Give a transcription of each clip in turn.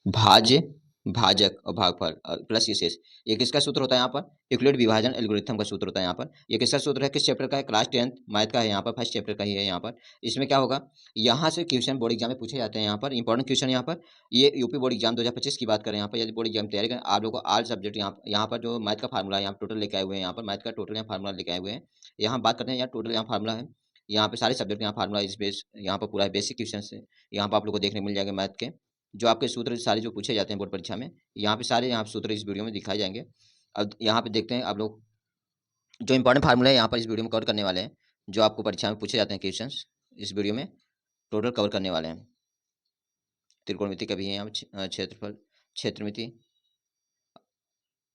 भाज्य, भाजक और भागफल और प्लस ये शेष। ये किसका सूत्र होता है यहाँ पर? यूक्लिड विभाजन एल्गोरिथम का सूत्र होता है यहाँ पर। ये किसका सूत्र है? किस चैप्टर का है? क्लास 10th मैथ का है यहाँ पर, फर्स्ट चैप्टर का ही है यहाँ पर। इसमें क्या होगा, यहाँ से क्वेश्चन बोर्ड एग्जाम में पूछे जाते हैं यहाँ पर, इंपॉर्टेंट क्वेश्चन यहाँ पर। ये यूपी बोर्ड एग्जाम 2025 की बात करें यहाँ पर, यदि बोर्ड एग्जाम तैयारी करें आप लोगों को ऑल सब्जेक्ट यहाँ पर जो मैथ का फार्मूला यहाँ टोटल लेके आए हुए हैं, यहाँ पर मैथ का टोटल यहाँ फार्मूला लेके आए हुए हैं। यहाँ बात करते हैं, यहाँ टोटल यहाँ फार्मूला है, यहाँ पे सारे सब्जेक्ट यहाँ फार्मूला इस बेस यहाँ पर पूरा बेसिक क्वेश्चन है। यहाँ पर आप लोग को देखने को मिल जाएगा मैथ के जो आपके सूत्र सारे जो पूछे जाते हैं बोर्ड परीक्षा में, यहाँ पे सारे यहाँ सूत्र इस वीडियो में दिखाए जाएंगे। अब यहाँ पे देखते हैं आप लोग जो इंपॉर्टेंट फार्मूला है यहाँ पर इस वीडियो में कवर करने वाले हैं, जो आपको परीक्षा में पूछे जाते हैं क्वेश्चंस इस वीडियो में टोटल कवर करने वाले हैं। त्रिकोणमिति का भी है यहाँ पर, क्षेत्रफल, क्षेत्रमिति,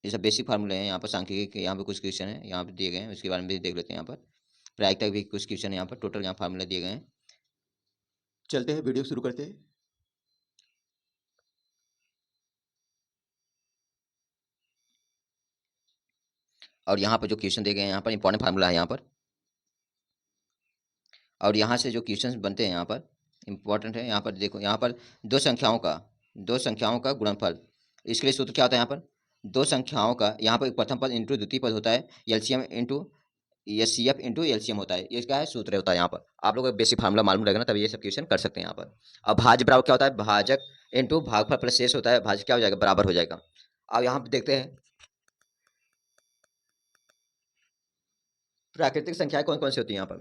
ये सब बेसिक फार्मूले हैं। यहाँ पर सांख्यिकी के यहाँ पे कुछ क्वेश्चन है यहाँ पे दिए गए हैं, उसके बारे में भी देख लेते हैं। यहाँ पर प्रायिकता भी कुछ क्वेश्चन है यहाँ पर, टोटल यहाँ फार्मूला दिए गए हैं। चलते हैं वीडियो शुरू करते हैं। और यहाँ पर जो क्वेश्चन दिए गए हैं यहाँ पर इंपॉर्टेंट फार्मूला है यहाँ पर, और यहाँ से जो क्वेश्चन बनते हैं यहाँ पर इंपॉर्टेंट है। यहाँ पर देखो, यहाँ पर दो संख्याओं का गुणनफल, इसके लिए सूत्र क्या होता है यहाँ पर? दो संख्याओं का यहाँ पर प्रथम पद इंटू द्वितीय पद होता है, LCM into HCF into LCM होता है। ये क्या है? सूत्र होता है यहाँ पर। आप लोगों को बेसिक फार्मूला मालूम रहेगा ना, तभी ये सब क्वेश्चन कर सकते हैं यहाँ पर। अब भाज्य बराबर क्या होता है? भाजक इंटू भागफल प्लस शेष होता है, भाज्य क्या हो जाएगा? बराबर हो जाएगा। अब यहाँ पे देखते हैं प्राकृतिक संख्याएं कौन कौन सी होती है यहाँ पर।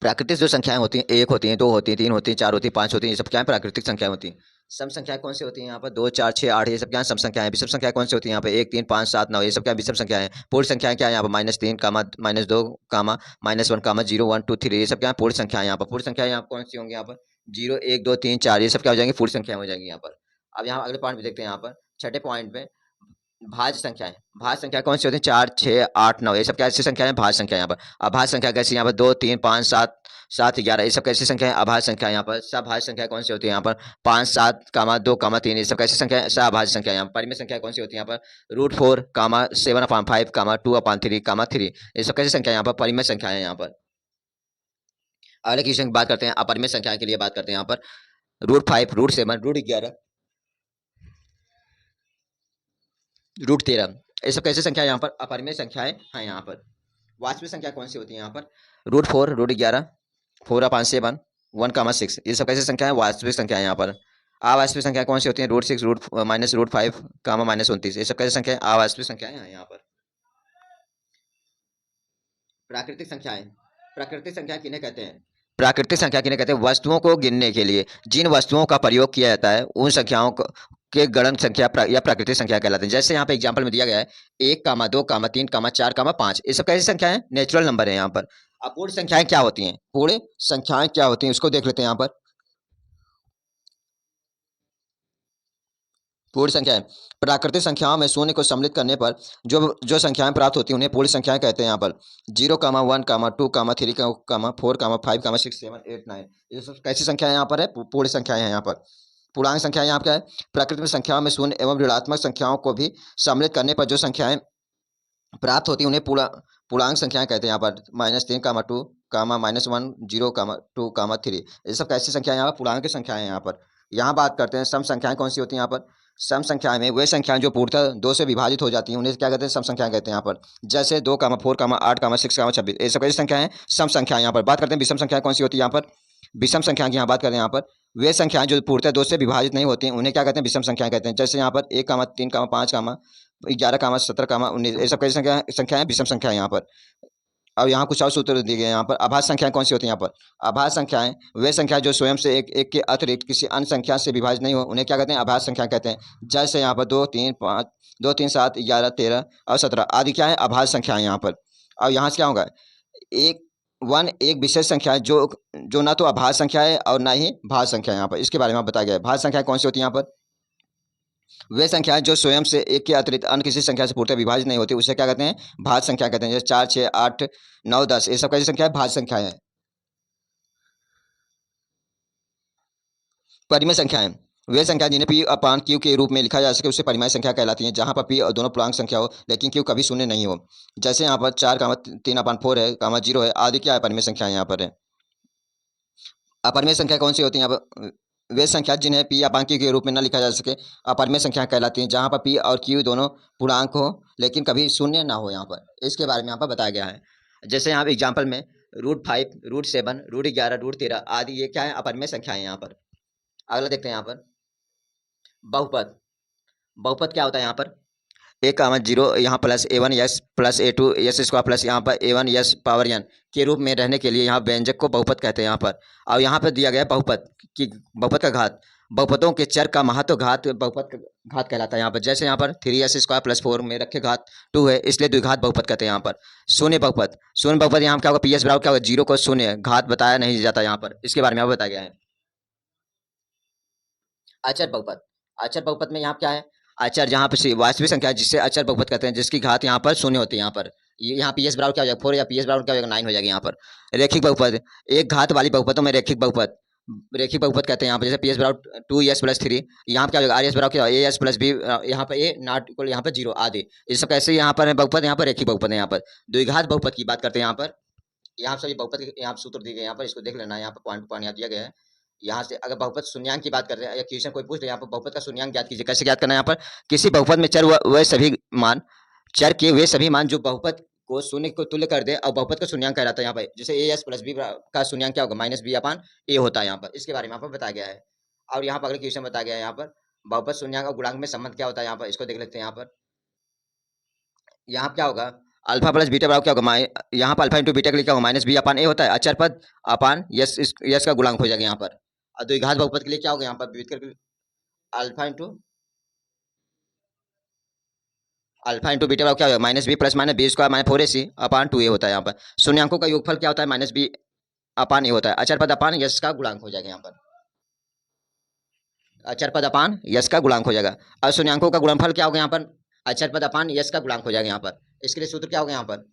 प्राकृतिक जो संख्याएं होती हैं, एक होती हैं, दो होती हैं, तीन होती हैं, चार होती हैं, पांच होती हैं, ये सब क्या है? प्राकृतिक संख्याएं होती हैं। सम संख्याएं कौन सी होती हैं यहाँ पर? 2 4 6 8, ये सब क्या है? सम संख्याएं। विषम संख्याएं कौन सी होती हैं यहाँ पे? 1 3 5 7 9, ये सब क्या है? विषम संख्याएं। पूर्ण संख्याएं क्या है यहाँ पर? -3 कामा -2 कामा -1 कामा 0 1 2 3, ये सब क्या है? पूर्ण संख्याएं यहाँ पर। पूर्ण संख्याएं यहाँ कौन सी होंगी यहाँ पर? 0 1 2 3 4, ये सब क्या हो जाएंगे? पूर्ण संख्याएं हो जाएंगी यहाँ पर। अब यहाँ अगले पॉइंट में देखते हैं, यहाँ पर छठे पॉइंट में भाज्य संख्याएं। भाज्य संख्या कौन सी होती है? 4 6 8 9, ये सब कैसी संख्या है? भाज्य संख्या यहाँ पर। अभाज्य संख्या कैसी यहाँ पर? 2 3 5 7 7 11, ये सब कैसी संख्या है? अभाज्य संख्या यहाँ पर। सभाज्य संख्या कौन सी होती है यहाँ पर? 5 7 कामा 2 कामा 3, ये सब कैसी संख्या है? सभाज्य संख्या यहाँ पर। परिमेय संख्या कौन सी होती है यहाँ पर? √4 कामा 7/5 कामा 2/3 कामा 3, ये सब कैसी संख्या है यहाँ पर? परिमेय संख्या है यहाँ पर। अगले क्वेश्चन की बात करते हैं, अपरिमेय संख्या के लिए बात करते हैं यहाँ पर। √5 √7 √11 √13, ये सब कैसी संख्या है यहाँ पर? अपरिमेय संख्याएं हैं यहाँ पर। वास्तविक संख्या कौन सी होती है यहाँ पर? √4 √11 4/7 1,6, ये सब कैसी संख्या है? वास्तविक संख्या है यहाँ पर। अवास्तविक संख्या कौन सी होती है? √6 -√5 कामा -29, ये सब कैसी संख्या है? अवास्तविक संख्याएं हैं यहाँ पर। प्राकृतिक संख्याएं। प्राकृतिक संख्या किन्हें कहते हैं? प्राकृतिक संख्या किन्हें कहते हैं? वस्तुओं को गिनने के लिए जिन वस्तुओं का प्रयोग किया जाता है उन संख्याओं को के गणन संख्या या प्राकृतिक संख्या कहलाते हैं। जैसे यहाँ पे एग्जांपल में दिया गया है 1 कामा 2 कामा 3 कामा 4 कामा 5, ये सब कैसी संख्या है? नेचुरल नंबर है यहाँ पर। अब पूर्ण संख्याएं क्या होती हैं? पूर्ण संख्याएं क्या होती हैं उसको देख लेते हैं यहाँ पर। पूर्ण संख्याएं, प्राकृतिक संख्याओं में शून्य को सम्मिलित करने पर जो जो संख्याएं प्राप्त होती हैं उन्हें पूर्ण संख्याएं कहते हैं यहाँ पर। 0 कामा 1 कामा 2 कामा 3 कामा 4 कामा 5 कामा 6 7 8 9, ये सब कैसी संख्याएं यहाँ पर है? पूर्ण संख्याएं हैं यहाँ पर। पूर्णांक संख्या यहाँ क्या है? प्रकृति में संख्याओं में शून्य एवं ऋणात्मक संख्याओं को भी सम्मिलित करने पर जो संख्याएं प्राप्त होती है उन्हें पूर्णांक संख्याएं कहते हैं यहाँ पर। -3 कामा 2 कामा -1 0 कामा 2 कामा 3, ये सब कैसी संख्या है यहाँ पर? पूर्णांक की संख्याएं हैं यहाँ पर। यहाँ बात करते हैं सम संख्याएं कौन सी होती हैं यहाँ पर। सम संख्याएं में वे संख्याएं जो पूर्णतः 2 से विभाजित हो जाती हैं उन्हें क्या कहते हैं? सम संख्याएं कहते हैं यहाँ पर। जैसे 2 कामा 4 कामा 8 कामा 6 कामा 26, ये सब कैसी संख्याएं हैं? सम संख्याएं यहाँ पर। बात करते हैं विषम संख्या कौन सी होती है यहाँ पर। विषम संख्या की यहाँ बात करें, यहाँ पर वे संख्याएं जो पूर्णतः 2 से विभाजित नहीं होती हैं उन्हें क्या कहते हैं? विषम संख्याएं कहते हैं। जैसे यहाँ पर 1 कामा 3 कामा 5 कामा 11 कामा 17 कामा 19, ये सब कैसी संख्या है? विषम संख्या है यहाँ पर। अब यहाँ कुछ और सूत्र दिए गए हैं यहाँ पर। अभाज्य संख्याएं कौन सी होती हैं यहाँ पर? अभाज्य संख्याएं वे संख्या जो स्वयं से एक के अतिरिक्त किसी अन्य संख्या से विभाजित नहीं हो उन्हें क्या कहते हैं? अभाज्य संख्या कहते हैं। जैसे यहाँ पर 2 3 5 2 3 7 11 13 और 17 आदि क्या है? अभाज्य संख्या है यहाँ पर। अब यहाँ से क्या होगा? एक विशेष संख्या है जो जो ना तो अभाज्य संख्या है और ना ही भाज्य संख्या है यहाँ पर। इसके बारे में बताया गया है। भाज्य संख्या कौन सी होती है यहाँ पर? वे संख्याएं जो स्वयं से एक के अतिरिक्त अन्य किसी संख्या से पूर्णतः विभाजित नहीं होती उसे क्या कहते हैं? भाज्य संख्या कहते हैं। जैसे 4 6 8 9 10, ये सब कैसी संख्या है? भाज्य संख्या है। परिमेय संख्याएं वे संख्या जिन्हें p अपान q के रूप में लिखा जा सके उसे परिमेय संख्या कहलाती हैं, जहां पर p और दोनों पूर्णांक संख्या हो लेकिन q कभी शून्य नहीं हो। जैसे यहाँ पर 4 कामा 3/4 है कामा 0 है आदि क्या है? परिमेय संख्या यहाँ पर है। अपरिमेय संख्या कौन सी होती है यहाँ पर? वे संख्या जिन्हें पी अपान क्यू के रूप में न लिखा जा सके अपरिमेय संख्या कहलाती हैं, जहाँ पर पी और क्यू दोनों पूर्णांक हो लेकिन कभी शून्य ना हो। यहाँ पर इसके बारे में यहाँ पर बताया गया है। जैसे यहाँ एग्जाम्पल में √5, √7, √11, √13 आदि ये क्या है, अपरिमेय संख्याएं यहाँ पर। अगला देखते हैं यहाँ पर बहुपद। बहुपद क्या होता है यहाँ पर, ए कामा जीरो यहाँ plus A1 yes plus A2 yes square plus यहाँ पर A1 यस पावर n के रूप में रहने के लिए यहाँ व्यंजक को बहुपद कहते हैं यहाँ पर। और यहाँ पर दिया गया है बहुपद की, बहुपद का घात, बहुपदों के चर का महत्व घात बहुपद का घात कहलाता है यहाँ पर। जैसे यहाँ पर 3s² + 4 में रखे घात 2 है, इसलिए द्विघात बहुपद कहते हैं यहाँ पर। शून्य बहुपद, शून्य बहुपद यहाँ क्या होगा, PS बराबर क्या होगा, 0 को शून्य, घात बताया नहीं जाता यहाँ पर, इसके बारे में यहाँ बताया गया है। अचर बहुपद, अचर बहुपद में यहाँ क्या है, अचर जहाँ पे वास्तविक संख्या है जिससे अचर बहुपद कहते हैं, जिसकी घात यहाँ पर शून्य होती है। यहाँ पर यहाँ PS बराबर क्या हो जाएगा 4 या PS बराबर क्या हो जाएगा 9 हो जाएगा यहाँ पर। रेखिक बहुपद, एक घात वाली बहुपदों में रेखिक बहुपद, रेखिक बहुपद कहते हैं यहाँ पर। जैसे PS बराबर 2s + 3, यहाँ क्या हो जाएगा RS बराबर क्या होगा AS + B, यहाँ पर A नॉट इक्वल यहाँ पर 0 आदि। ये सब कैसे यहाँ पर है बहुपद, यहाँ पर रेखिक बहुपद है। यहाँ पर द्विघात बहुपद की बात करते हैं यहाँ पर। यहाँ सभी बहुपद यहाँ सूत्र दिए गए, यहाँ पर इसको देख लेना, यहाँ पर पॉइंट पॉइंट यहाँ दिया गया है। यहाँ से अगर बहुपद शून्यांक की बात करते हैं या क्वेश्चन कोई पूछ रहे यहाँ पर बहुपद का शून्यांक ज्ञात कीजिए। कैसे ज्ञात करना है यहाँ पर, किसी बहुपद में चर व सभी मान, चर के वे सभी मान जो बहुपद को शून्य को तुल्य कर दे और बहुपद का शून्यांक कहलाता है यहाँ पर। जैसे AS + B का शून्यांक क्या होगा, -B/A होता है यहाँ पर। इसके बारे में यहाँ पर बताया गया है। और यहाँ पर अगले क्वेश्चन बताया गया है यहाँ पर बहुपद शून्यांक और गुणांक में संबंध क्या होता है, यहाँ पर इसको देख लेते हैं। यहाँ पर यहाँ क्या होगा, अल्फा प्लस बीटा बराबर क्या होगा, यहाँ पर अल्फा इंटू बीटा के लिए क्या होगा -B/A होता है। अचर पद अपान यस का गुणांक हो जाएगा यहाँ पर। और द्विघात बहुपद के लिए क्या होगा, यहाँ पर विविध करके अल्फा इंटू बीटा बराबर क्या होगा, -B + B² - 4AC अपान 2A होता है यहाँ पर। शून्यांकों का योगफल क्या होता है, -B/A होता है। अचर पद अपान यस का गुणांक हो जाएगा यहाँ पर, अचर पद अपान यस का गुणांक हो जाएगा। और शून्यांकों का गुणनफल क्या होगा यहाँ पर, अचर पद अपान यस का गुणांक हो जाएगा यहाँ पर। इसके लिए सूत्र क्या होगा यहाँ पर,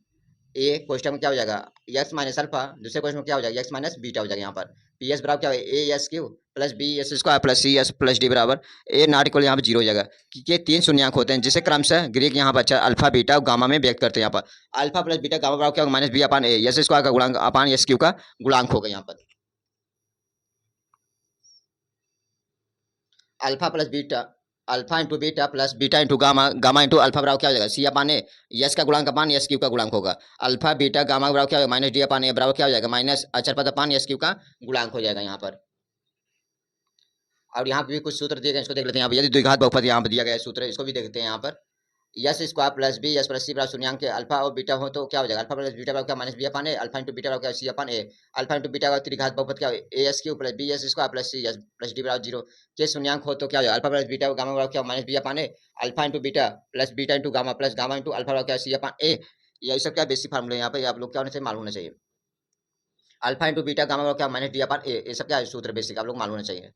ए क्वेश्चन में क्या हो जाएगा x - अल्फा, दूसरे क्वेश्चन में क्या हो जाएगा x - बीटा हो जाएगा यहाँ पर। PS बराबर क्या होगा AS³ + BS² + CS + D बराबर A नॉट इक्वल यहाँ पर 0 हो जाएगा। ये 3 शून्यांक होते हैं जिसे क्रमशः ग्रीक यहाँ पर अचर अल्फा बीटा और गामा में व्यक्त करते हैं। यहाँ पर अल्फा प्लस बीटा गामा बराबर क्या होगा, -B/A S² का गुणांक अपान SQ का गुणांक होगा यहाँ पर। Alpha plus beta, alpha into beta plus beta into gamma, gamma into alpha बराबर क्या हो जाएगा C/A, यस का गुणांक अपान SQ का गुणांक होगा। अल्फा बीटा गामा बराबर क्या होगा, -D/A बराबर क्या हो जाएगा, माइनस अचर पद अपान SQ का गुणांक हो जाएगा यहाँ पर। और यहाँ पे भी कुछ सूत्र दिए गए, इसको देख लेते हैं। यहाँ पर यदि द्विघात बहुपद यहाँ पर दिया गया है सूत्र, इसको भी देखते हैं यहाँ पर। S² + B S + C बराबर शून्यांक के अल्फा और बीटा हो तो क्या हो जाएगा, अल्फा प्लस बीटा बराबर क्या -B/A, अल्फा इंटू बीटा बराबर क्या C/A, अल्फा इंटू बीटा का त्रिघात बहुपद क्या AS³ + BS² + CS + D बराबर 0 के शून्यांक हो तो क्या हो जाएगा, अल्फा प्लस बीटा गामा बराबर क्या -B/A, alpha into beta plus beta into gamma plus gamma into alpha बराबर क्या C/A। ये सब क्या बेसिक फार्मूला यहाँ पे आप लोग क्या होना चाहिए, मालूम होना चाहिए। अल्फा इंटू बीटा गामा बराबर क्या -D/A, ये सब क्या सूत्र बेसिक आप लोग मालूम होना चाहिए।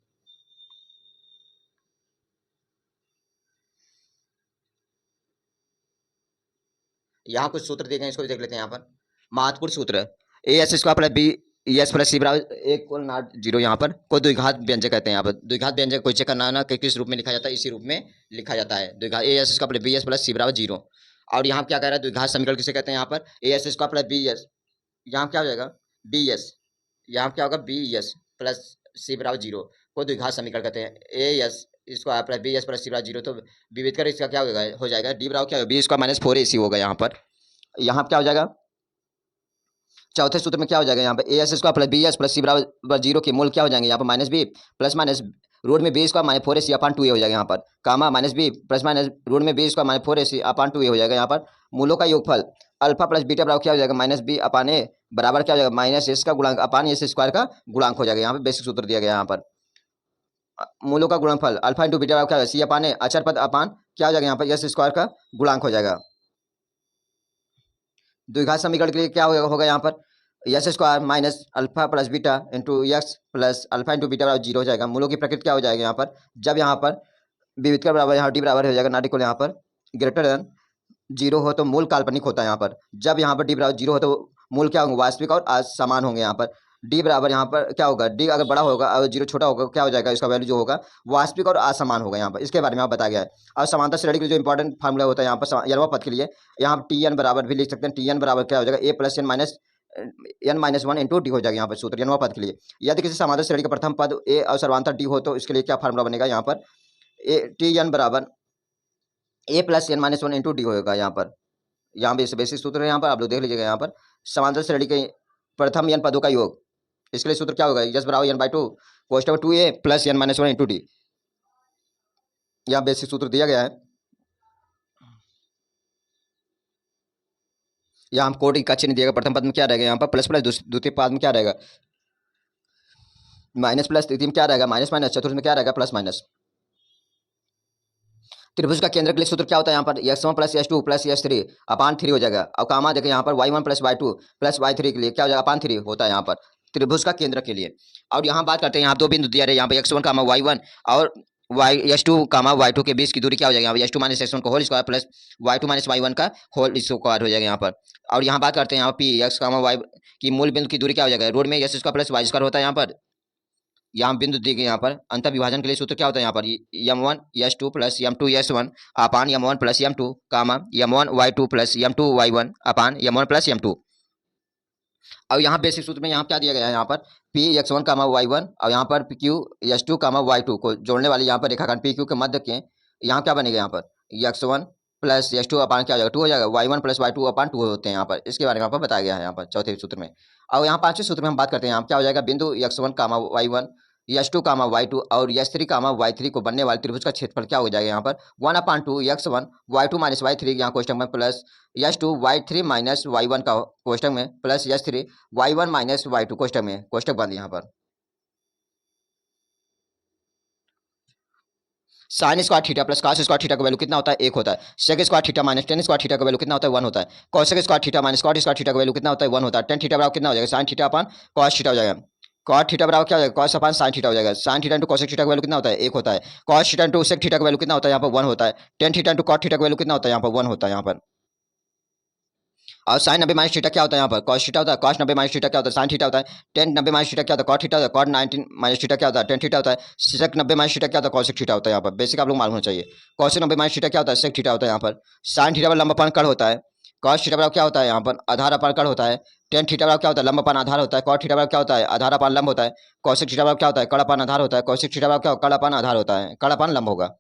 यहाँ कुछ सूत्र दिए गए, इसको भी देख लेते हैं। यहाँ पर महत्वपूर्ण सूत्र AS² + B ES + C बराबर 1 यहाँ पर को द्विघात व्यंजक कहते हैं। यहाँ पर द्विघात व्यंजक कोई चेक करना ना कि किस रूप में लिखा जाता है, इसी रूप में लिखा जाता है द्विघात AS² + B S + C बराबर 0। और यहाँ क्या कह रहा है, द्विघात समीकरण किसे कहते हैं, यहाँ पर AS² + BS, यहाँ क्या हो जाएगा BS, यहाँ क्या होगा BS + C बराबर 0 को द्विघात समीकरण कहते हैं। AS² + BS + C बराबर 0 तो विविध कर इसका क्या हो जाएगा D बराबर क्या होगा B² - 4AC होगा यहाँ पर। यहाँ क्या हो जाएगा, चौथे सूत्र में क्या हो जाएगा, यहाँ पे AS² + BS + C बराबर 0 के मूल क्या हो जाएंगे, यहाँ पर -B + रूट में B² - 4AC अपान 2A हो जाएगा यहाँ पर, कामा -B + रूट में B² - 4AC अपान 2A हो जाएगा यहाँ पर। मूलों का योगफल अल्फा प्लस बीटा बराबर क्या हो जाएगा, -B/A बराबर क्या हो जाएगा -S का गुणांक अपान S² का गुणांक हो जाएगा। यहाँ पे बेसिक सूत्र दिया गया यहाँ पर। मूलों का गुणनफल अल्फा इंटू बीटा बराबर क्या होगा C/A, अचर पद अपान क्या हो जाएगा यहाँ पर S² का गुणांक हो जाएगा। द्विघात समीकरण के लिए क्या होगा यहाँ पर S² minus alpha plus beta into x plus alpha into beta बराबर 0 हो जाएगा। मूलों की प्रकृति क्या हो जाएगा यहाँ पर, जब यहाँ पर विविध का बराबर यहाँ D बराबर हो जाएगा, नॉट इक्वल यहाँ पर ग्रेटर देन 0 हो तो मूल काल्पनिक होता है यहाँ पर। जब यहाँ पर D बराबर 0 हो तो मूल क्या होंगे, वास्तविक और असमान होंगे। यहाँ पर D बराबर यहाँ पर क्या होगा, D अगर बड़ा होगा और 0 छोटा होगा क्या हो जाएगा, इसका वैल्यू जो होगा वास्तविक और असमान होगा यहाँ पर। इसके बारे में आप बताया गया है। और समांतर श्रेणी के लिए जो इंपॉर्टेंट फार्मूला होता है यहाँ पर 11वां पद के लिए, यहाँ पर TN बराबर भी लिख सकते हैं। TN बराबर क्या हो जाएगा A + N - n minus one into D हो जाएगा यहाँ पर सूत्र n पद के लिए। यदि किसी समांतर श्रेणी का प्रथम पद a और सर्वांतर d हो तो इसके लिए क्या फार्मूला बनेगा यहाँ पर टी एन बराबर a plus n minus one into D होगा यहाँ पे बेसिक सूत्र है। यहाँ पर आप लोग देख लीजिएगा यहाँ पर समांतर श्रेणी के प्रथम n पदों का योग, इसके लिए सूत्र क्या होगा यस बराबर n बाई टू कोष्टक 2a plus n minus one into D. यहाँ बेसिक सूत्र दिया गया है। यहाँ हम कोड का चिन्ह दिएगा, प्रथम पद में क्या रहेगा यहाँ पर प्लस प्लस, द्वितीय पद में क्या रहेगा माइनस प्लस, तृतीय में क्या रहेगा माइनस माइनस, चतुर्थ में क्या रहेगा प्लस माइनस। त्रिभुज का केंद्र के लिए सूत्र क्या होता है यहाँ पर x1 plus x2 plus x3 अपान 3 हो जाएगा। अब कामा देखिए यहाँ पर y1 plus y2 plus y3 के लिए क्या हो जाएगा अपान 3 होता है यहाँ पर त्रिभुज का केंद्र के लिए। और यहाँ बात करते हैं, यहाँ दो बिंदु दिया रहे यहाँ पर x1 कामा y1 और x2 कामा y2 के बीच की दूरी क्या हो जाएगा यहाँ पर x2 माइनस x1 का whole square plus y2 minus y1 का होल स्क्वायर हो जाएगा यहाँ पर। और यहाँ बात करते हैं यहाँ p x कामा y की मूल बिंदु की दूरी क्या हो जाएगा, रोड में s square plus y square होता है यहाँ पर। यहाँ बिंदु दिए गए यहाँ पर अंतर विभाजन के लिए सूत्र क्या होता है यहाँ पर m1 s2 plus m2 s1 अपान m1 प्लस m2 कामा m1 y2 plus m2 y1 अपान m1 प्लस m2। अब यहाँ बेसिक सूत्र में यहाँ क्या दिया गया है यहाँ पर p x1 कामा y1 और यहाँ पर q s2 कामा y2 को जोड़ने वाली यहाँ पर रेखाखंड pq के मध्य के यहाँ क्या बनेगा यहाँ पर x1 प्लस s2 अपान क्या हो जाएगा 2 हो जाएगा, y1 प्लस y2 अपान 2 होते हैं यहाँ पर। इसके बारे में यहाँ पर बताया गया है यहाँ पर चौथे सूत्र में। और यहाँ पांचवें सूत्र में हम बात करते हैं यहाँ क्या हो जाएगा बिंदु x1 कामा y1 s2 कामा y2 और s3 कामा y3 को बनने वाले त्रिभुज का क्षेत्रफल क्या हो जाएगा यहाँ पर 1/2 x1 y2 माइनस y3 यहाँ कोष्टक में plus s2 y3 minus y1 का कोष्टक में plus s3 y1 minus y2 कोष्टक में, कोष्टक बंद यहाँ पर। Sine square theta plus cos square theta का वैल्यू कितना होता है 1 होता है। Sec square theta minus tan square theta का वैल्यू कितना होता है 1 होता है। Cosec square theta minus cot square theta का वैल्यू कितना होता है 1 होता है। टेन थीटा बराबर कितना हो जाएगा sine theta upon cos theta हो जाएगा। कॉट थीटा बराबर क्या हो जाएगा कॉस अपान साइन थीटा हो जाएगा। Sine theta into cosec theta का वैल्यू कितना होता है 1 होता है। Cos theta into sec theta का वैल्यू कितना होता है यहाँ पर 1 होता है। Tan theta into cot theta का वैल्यू कितना होता है यहाँ पर 1 होता है यहाँ पर। और साइन 90 माइनस थीटा क्या होता है यहाँ पर कॉस थीटा होता है। कॉस 90 माइनस थीटा क्या होता है साइन थीटा होता है। टेन 90 माइनस थीटा क्या होता है कॉट थीटा होता है। कॉट 90 माइनस थीटा क्या होता है टेन थीटा होता है। सेक 90 माइनस थीटा क्या होता है कॉसेक थीटा होता है यहाँ पर। बेसिक आप लोग मालूम होना चाहिए। कॉसेक 90 माइनस थीटा क्या होता है सेक थीटा होता है यहाँ पर। साइन थीटा पर लंबापन कड़ होता है। कॉस थीटा पर क्या होता है यहाँ पर आधार अपान कड़ होता है। टेन थीटा पर क्या होता है लंबापन आधार होता है। कॉट थीटा पर क्या होता है आधार अपान लंब होता है। कॉसेक थीटा पर क्या होता है कड़ अपान आधार होता है। कॉसेक थीटा पर क्या कड़ अपान आधार होता है, कड़ अपान लंब होगा।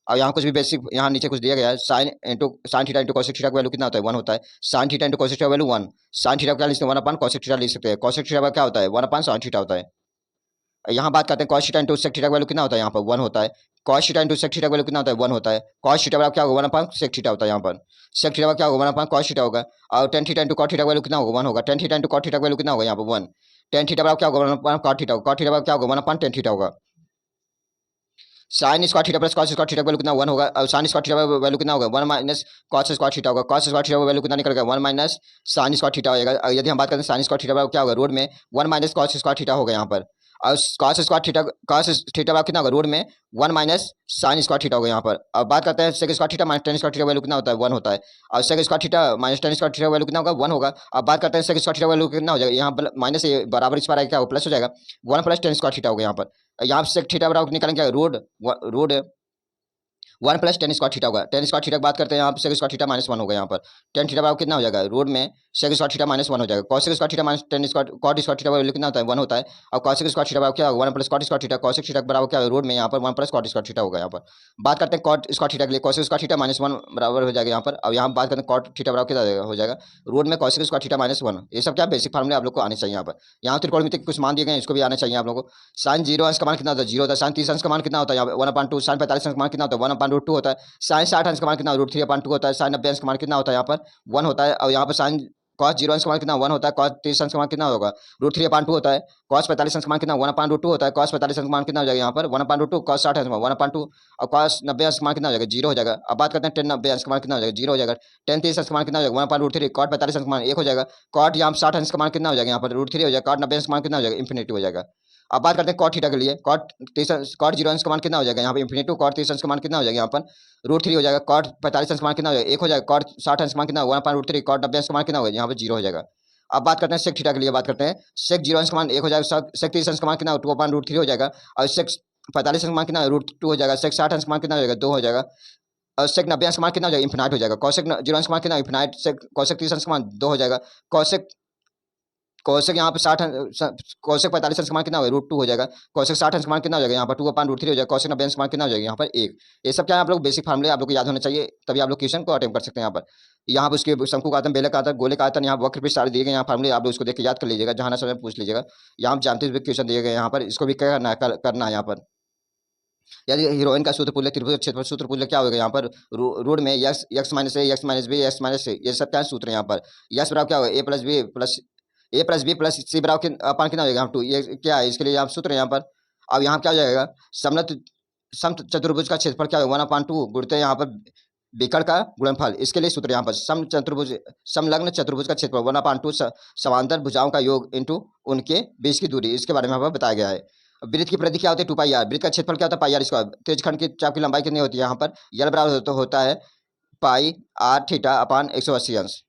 और यहाँ कुछ भी बेसिक यहाँ नीचे कुछ दिया गया है sign theta into cosec theta का वैल्यू कितना होता है 1 होता है। Sign theta into cosec theta का वैल्यू 1। साइन थीटा क्या लिख सकते हैं 1 अपान कॉसेक थीटा लिख सकते हैं। कॉसेक थीटा का क्या होता है 1 अपान साइन थीटा होता है। यहाँ बात करते हैं cos theta into sec theta का वैल्यू कितना होता है यहाँ पर 1 होता है। Cos theta into sec theta का वैल्यू कितना होता है 1 होता है। कॉस थीटा बराबर क्या होगा 1 अपान सेक थीटा होता है यहाँ पर। सेक थीटा क्या होगा 1 अपान कॉस थीटा होगा। और tan theta into cot theta का वैल्यू कितना होगा 1 होगा। Tan theta into cot theta का वैल्यू कितना होगा यहाँ पर 1। टेन थीटा बराबर क्या होगा 1 अपान कॉट थीटा होगा। कॉट थीटा बराबर क्या होगा 1 अपान टेन थीटा होगा। Sign square theta plus cos square theta का वैल्यू कितना 1 होगा। और साइन स्क्वायर थीटा का वैल्यू कितना होगा 1 माइनस कॉस स्क्वायर थीटा होगा। कॉस स्क्वायर थीटा का वैल्यू कितना निकलेगा 1 माइनस साइन स्क्वायर थीटा होगा। और यदि हम बात करते हैं साइन स्क्वायर थीटा क्या होगा रोड में 1 माइनस कॉस स्क्वायर थीटा होगा यहाँ पर। और cos square theta cos theta कितना होगा रोड में 1 माइनस साइन स्क्वायर थीटा होगा यहाँ पर। अब बात करते हैं sec square theta minus tan square theta value कितना होता है 1 होता है। और sec square theta minus tan square theta value कितना होगा 1 होगा। अब बात करते हैं सेक स्क्वायर थीटा वैल्यू कितना हो जाएगा यहाँ माइनस बराबर इस पर क्या होगा प्लस हो जाएगा 1 प्लस टेन स्क्वायर थीटा होगा यहाँ पर। यहाँ सेक थीटा बराबर निकालेंगे road 1 plus ten square theta होगा। टेन स्क्वायर थीटा की बात करते हैं यहाँ पर सेक स्क्वायर थीटा माइनस 1 होगा यहाँ पर। टेन थीटा बराबर कितना हो जाएगा रोड में सेक स्क्वायर थीटा माइनस 1 हो जाएगा। Cosec square theta minus tan square cot square theta value कितना होता है 1 होता है। और कॉसेक स्क्वायर थीटा बराबर क्या होगा 1 plus cot square theta. Cosec theta बराबर क्या होगा रोड में यहाँ पर 1 प्लस कॉट स्क्वायर थीटा होगा यहाँ पर। बात करते हैं कॉट स्क्वायर थीटा के लिए कॉसेक स्क्वायर थीटा माइनस 1 बराबर हो जाएगा यहाँ पर। और यहाँ बात करते हैं कॉट थीटा बराबर क्या हो जाएगा रोड में कॉसेक स्क्वायर थीटा माइनस 1। ये सब क्या बेसिक फार्मूले आप लोग को आने चाहिए यहाँ पर। यहाँ त्रिकोणमिति कुछ मान दिए गए इसको भी आना चाहिए आप लोगों को। साइन 0 अंश का मान कितना होता है 0 होता है। साइन 30 अंश का मान कितना होता है यहाँ पर 1/2। साइन 45 अंश का मान कितना होता है 1/√2 होता है। साइन 60 अंश का मान कितना √3/2 होता है। साइन 90 अंश का मान कितना होता है यहाँ पर 1 होता है। और यहाँ पर साइन कॉस 0 अंश का मान कितना 1 होता है। कॉस 30 अंश का मान कितना होगा √3/2 होता है। कॉस 45 अंश का मान कितना 1/√2 होता है। कॉस 45 अंश का मान कितना हो जाएगा यहाँ पर 1/√2। कॉस 60 अंश का 1/2 और कॉस 90 अंश का मान कितना हो जाएगा 0 हो जाएगा। अब बात करते हैं टेन 90 अंश का मान कितना हो जाएगा 0 हो जाएगा। टेन 30 अंश का मान कितना हो जाएगा 1/√3। कॉट 45 अंश का मान 1 हो जाएगा। कॉट यहाँ 60 अंश का मान कितना हो जाएगा यहाँ पर √3 हो जाएगा। कॉट 90 अंश का मान कितना हो जाएगा इन्फिनिटी हो जाएगा। अब बात करते हैं कॉट थीटा के लिए कॉट 0 अंश का मान कितना हो जाएगा यहाँ पे इन्फिनिटी। कॉट 30 अंश का मान कितना हो जाएगा यहाँ पर √3 हो जाएगा। कॉट 45 अंश का मान कितना हो जाएगा 1 हो जाएगा। कॉट 60 अंश का मान कितना 1/√3। कॉट 90 अंश का मान कितना होगा यहाँ पे 0 हो जाएगा। अब बात करते हैं सेक थीटा के लिए बात करते हैं सेक 0 अंश का मान 1 हो जाएगा। सेक 30 अंश का मान कितना 2/√3 हो जाएगा। और सेक 45 अंश का मान कितना √2 हो जाएगा। सेक 60 अंश का मान कितना हो जाएगा 2 हो जाएगा। और सेक 90 अंश का मान कितना हो जाएगा इन्फिनाइट हो जाएगा। कॉसेक 0 अंश का मान कितना इन्फिनाइट। सेक कॉसेक 30 अंश का मान 2 हो जाएगा। कॉसेक कोशेक यहाँ पे 60 कोशेक 45 अंश का मान कितना होगा √2 हो जाएगा। कोशेक 60 अंश का मान कितना हो जाएगा यहाँ पर 2/√3 हो जाएगा। कोशेक 90 अंश का मान कितना हो जाएगा यहाँ पर 1। ये सब क्या है आप लोग बेसिक फार्मूले आप लोग को याद होना चाहिए, तभी आप लोग क्वेश्चन को अटेम्प्ट कर सकते हैं यहाँ पर। यहाँ पर उसके शंकु का आयतन, बेलक आयतन, गोले का आयतन, यहाँ वक्र पे सारे दिए गए यहाँ फार्मूले आप लोग उसको देख के याद कर लीजिएगा, जहाँ ना समय पूछ लीजिएगा। यहाँ आप जानते हुए क्वेश्चन दिए गए यहाँ पर, इसको भी क्या करना है यहाँ पर। यदि हीरोइन का सूत्र पूछ ले, त्रिभुज क्षेत्रफल सूत्र पूछ ले, क्या होगा यहाँ पर रूट में x minus A, x minus B, x minus A, ये सब क्या सूत्र है यहाँ पर। यस बराबर क्या होगा ए प्लस बी प्लस सी बराबर अपान कितना हो जाएगा 2, ये क्या है इसके लिए यहाँ सूत्र है यहाँ पर। अब यहाँ क्या हो जाएगा समलत सम चतुर्भुज का क्षेत्रफल क्या होगा 1/2 गुणते यहाँ पर विकर्ण का गुणनफल, इसके लिए सूत्र यहाँ पर समलग्न चतुर्भुज का क्षेत्रफल 1/2 समांतर भुजाओं का योग इंटू उनके बीच की दूरी, इसके बारे में यहाँ पर बताया गया है। वृत्त की परिधि क्या होती है 2πr, वृत्त का क्षेत्रफल क्या होता है पाई आर स्क्वायर, त्रिज्यखंड की चाप की लंबाई कितनी होती है यहाँ पर यल बराबर होता है पाई आर थीटा अपान 180 अंश।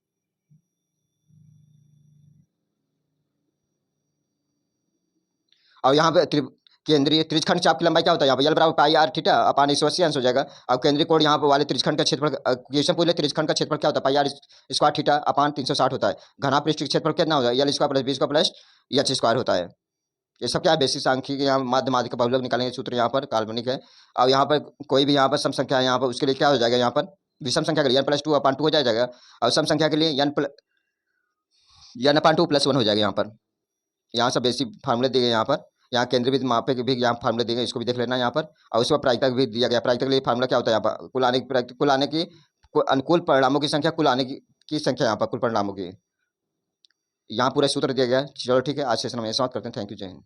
और यहाँ पे केंद्रीय त्रिज्यखंड चाप की लंबाई क्या होता है यहाँ पर यल बराबर पाई आर थीटा अपान 180 अंश हो जाएगा। अब केंद्रीय कोण यहाँ पर वाले त्रिज्यखंड का क्षेत्रफल क्वेश्चन पूछ ले, त्रिज्यखंड का क्षेत्रफल क्या होता है पाई आर स्क्वायर थीटा अपान 360 होता है। घना पृष्ठ का क्षेत्रफल कितना होता है L square plus B square plus H square होता है। ये सब क्या है बेसिक सांख्यिकी, यहाँ माध्यमाधिक बहुलक निकालेंगे सूत्र यहाँ पर काल्पनिक है। और यहाँ पर कोई भी यहाँ पर सम संख्या है यहाँ पर उसके लिए क्या हो जाएगा यहाँ पर विषम संख्या के लिए n+2/2 हो जाएगा। और सम संख्या के लिए n/2 + 1 हो जाएगा यहाँ पर। यहाँ सब बेसिक फार्मूले दिए गए यहाँ पर। यहाँ केंद्रीय वृत्त मापे के भी यहाँ फार्मूले दिए गए, इसको भी देख लेना यहाँ पर। और उसके बाद प्रायिकता भी दिया गया, प्रायिकता के लिए फार्मूला क्या होता है यहाँ पर कुल आने की अनुकूल परिणामों की संख्या, कुल आने की संख्या यहाँ पर कुल परिणामों की, यहाँ पूरा सूत्र दिया गया। चलो ठीक है, आज सेशन में समाप्त करते हैं। थैंक यू, जय हिंद।